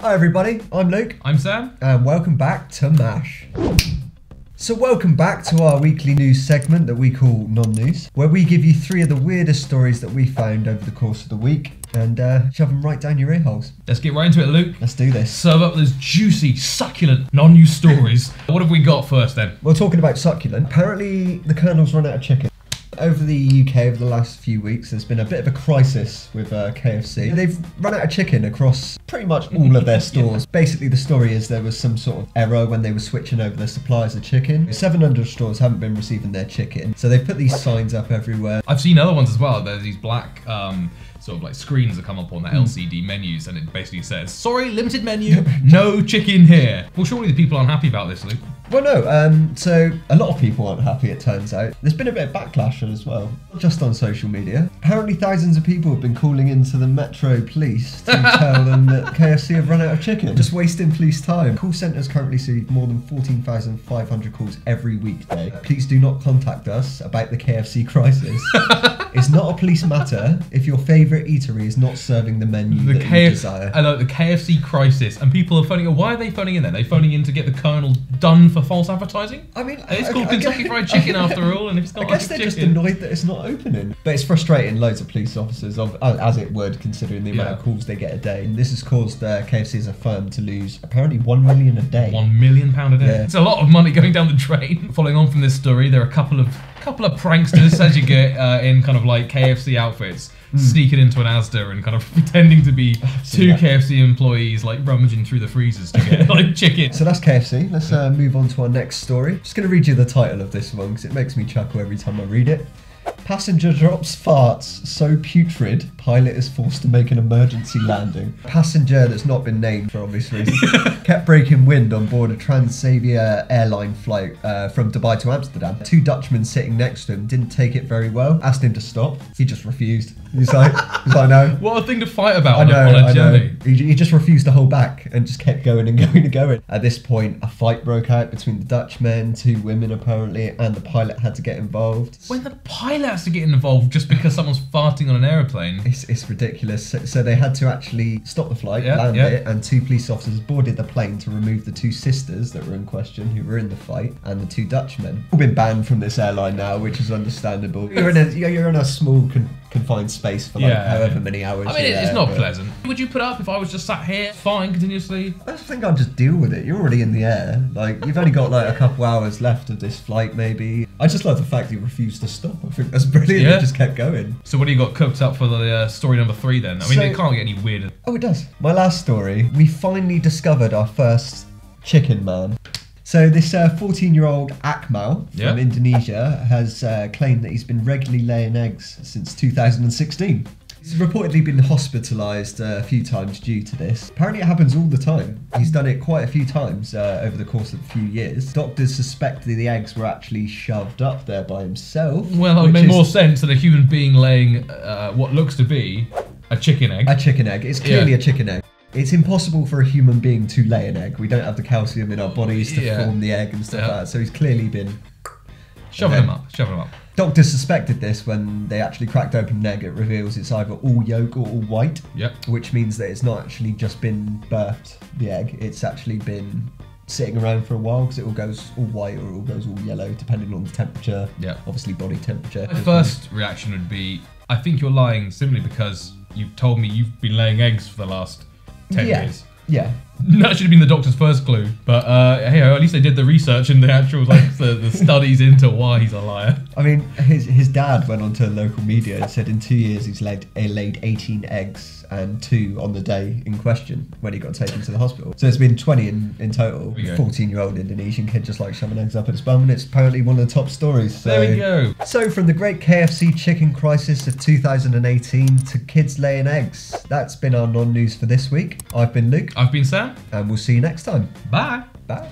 Hi everybody, I'm Luke. I'm Sam. And welcome back to MASH. So welcome back to our weekly news segment that we call Non-News, where we give you 3 of the weirdest stories that we found over the course of the week and shove them right down your ear holes. Let's get right into it, Luke. Let's do this. Serve up those juicy, succulent, non-news stories. What have we got first then? We're talking about succulent. Apparently the Colonel's run out of chicken. Over the UK over the last few weeks, there's been a bit of a crisis with KFC. They've run out of chicken across pretty much all of their stores. Basically, the story is there was some sort of error when they were switching over their suppliers of chicken. 700 stores haven't been receiving their chicken, so they've put these signs up everywhere. I've seen other ones as well. There's these black sort of like screens that come up on the LCD menus, and it basically says, sorry, limited menu, no chicken here. Well, surely the people aren't happy about this, Luke. Well, no, so a lot of people aren't happy, it turns out. There's been a bit of backlash as well, not just on social media. Apparently thousands of people have been calling into the Metro police to tell them that KFC have run out of chicken. Just wasting police time. Call centres currently see more than 14,500 calls every weekday. Please do not contact us about the KFC crisis. It's not a police matter if your favourite eatery is not serving the menu that you desire. I know, the KFC crisis, and people are phoning. Why are they phoning in there? They're phoning in to get the Colonel done for false advertising? I mean, it's called Kentucky Fried Chicken after all, and if it's not, I guess they're just annoyed that it's not opening. But it's frustrating loads of police officers, as it would, considering the amount of calls they get a day. And this has caused KFC as a firm to lose apparently £1 million a day. £1 million a day. Yeah. It's a lot of money going down the drain. Following on from this story, there are a couple of pranksters, as you get in kind of like KFC outfits, sneaking into an ASDA and kind of pretending to be 2 KFC employees, like rummaging through the freezers to get like chicken. So that's KFC. Let's move on to our next story. Just going to read you the title of this one because it makes me chuckle every time I read it. Passenger drops farts so putrid, pilot is forced to make an emergency landing. Passenger that's not been named for obvious reasons kept breaking wind on board a Transavia airline flight from Dubai to Amsterdam. 2 Dutchmen sitting next to him didn't take it very well, asked him to stop. He just refused. He's like no. What a thing to fight about on a journey. He just refused to hold back and just kept going and going and going. At this point, a fight broke out between the Dutchmen, 2 women apparently, and the pilot had to get involved. When the pilot has to get involved just because someone's farting on an aeroplane. It's ridiculous. So they had to actually stop the flight, land it, and 2 police officers boarded the plane to remove the 2 sisters that were in question, who were in the fight, and the 2 Dutchmen. All been banned from this airline now, which is understandable. You're in a small confined space for however many hours. I mean, it's not pleasant. Would you put up if I was just sat here flying continuously? I just think I'd just deal with it. You're already in the air. Like, you've only got like a couple hours left of this flight, maybe. I just love the fact he refused to stop. I think that's brilliant. He just kept going. So what do you got cooked up for the story number 3 then? I mean, it can't get any weirder. Oh, it does. My last story, we finally discovered our first chicken man. So this 14-year-old Akmal from Indonesia has claimed that he's been regularly laying eggs since 2016. He's reportedly been hospitalised a few times due to this. Apparently it happens all the time. He's done it quite a few times over the course of a few years. Doctors suspect that the eggs were actually shoved up there by himself. Well, that would make more sense than a human being laying what looks to be a chicken egg. A chicken egg. It's clearly a chicken egg. It's impossible for a human being to lay an egg. We don't have the calcium in our bodies to form the egg and stuff like that. So he's clearly been shoving them up. Doctors suspected this when they actually cracked open an egg. It reveals it's either all yolk or all white, which means that it's not actually just been birthed, the egg. It's actually been sitting around for a while because it all goes all white or it all goes all yellow depending on the temperature, obviously body temperature. My first reaction would be, I think you're lying simply because you've told me you've been laying eggs for the last 10 years. Yeah. That should have been the doctor's first clue, but hey, at least they did the research and the actual the studies into why he's a liar. I mean, his dad went onto local media and said in 2 years he's laid 18 eggs and 2 on the day in question when he got taken to the hospital. So it's been 20 in total. 14-year-old Indonesian kid just like shoving eggs up its bum, and it's apparently one of the top stories. So, there we go. So from the great KFC Chicken Crisis of 2018 to kids laying eggs, that's been our non-news for this week. I've been Luke. I've been Sam. And we'll see you next time. Bye. Bye.